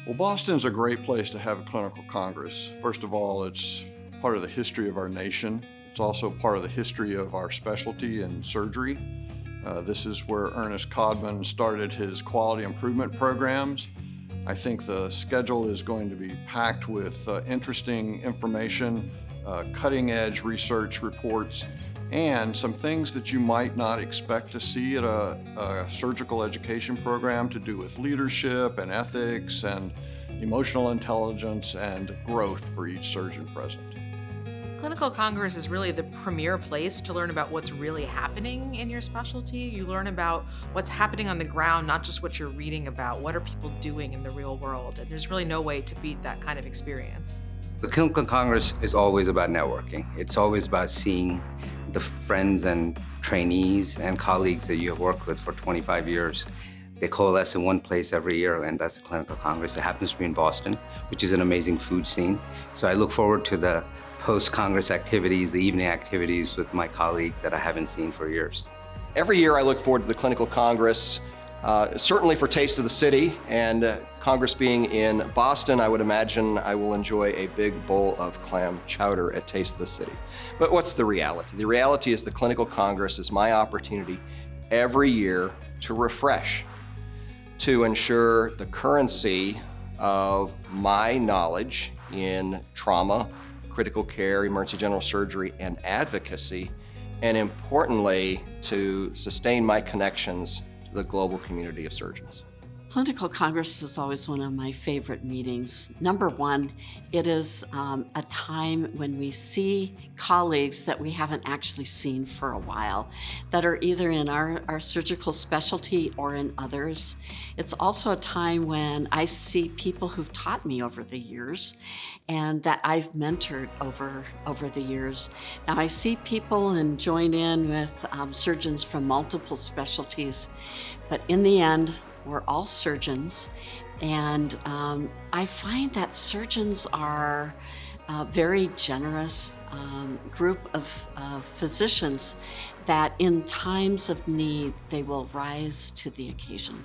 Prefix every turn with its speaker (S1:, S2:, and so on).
S1: Well, Boston's a great place to have a clinical congress. First of all, it's part of the history of our nation. It's also part of the history of our specialty in surgery. This is where Ernest Codman started his quality improvement programs. I think the schedule is going to be packed with interesting information, cutting edge research reports, and some things that you might not expect to see at a surgical education program to do with leadership and ethics and emotional intelligence and growth for each surgeon present.
S2: Clinical Congress is really the premier place to learn about what's really happening in your specialty. You learn about what's happening on the ground, not just what you're reading about. What are people doing in the real world? And there's really no way to beat that kind of experience.
S3: The Clinical Congress is always about networking. It's always about seeing the friends and trainees and colleagues that you have worked with for 25 years. They coalesce in one place every year, and that's the Clinical Congress. It happens to be in Boston, which is an amazing food scene. So I look forward to the post-Congress activities, the evening activities with my colleagues that I haven't seen for years.
S4: Every year I look forward to the Clinical Congress, certainly for Taste of the City, and Congress being in Boston, I would imagine I will enjoy a big bowl of clam chowder at Taste of the City. But what's the reality? The reality is the Clinical Congress is my opportunity every year to refresh, to ensure the currency of my knowledge in trauma, critical care, emergency general surgery, and advocacy, and importantly, to sustain my connections to the global community of surgeons.
S5: Clinical Congress is always one of my favorite meetings. Number one, it is a time when we see colleagues that we haven't actually seen for a while, that are either in our surgical specialty or in others. It's also a time when I see people who've taught me over the years and that I've mentored over the years. Now I see people and join in with surgeons from multiple specialties, but in the end, we're all surgeons, and I find that surgeons are a very generous group of physicians that in times of need, they will rise to the occasion.